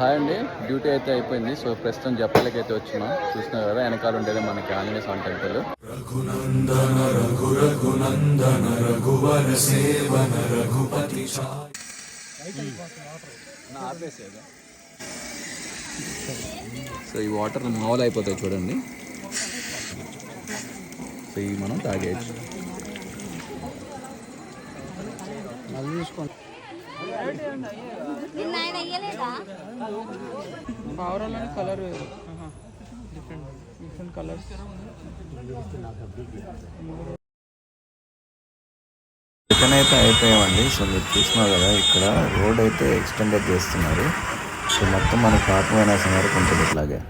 Hi అండి, duty అయితే అయిపోయింది. సో ప్రస్తుతం జపాలకి అయితే వచ్చినాం. చూస్తున్నారు కదా వెనకాల ఉండేది మనకి ఆంజనేయ స్వామి టెంపుల్. రఘునందన రఘునందన రఘువర సేవన రఘుపతి. సో ఈ వాటర్ మామూలు అయిపోతాయి చూడండి. సో ఇవి మనం తాగేయచ్చు. పావురాలని కలర్ డిఫరెంట్ కలర్స్. రిటర్న్ అయితే అయిపోయామండి. సో మీరు చూస్తున్నారు కదా, ఇక్కడ రోడ్ అయితే ఎక్స్టెండెడ్ చేస్తున్నారు. సో మొత్తం మనకు పాపమైన సమయానికి ఉంటుంది ఇట్లాగే.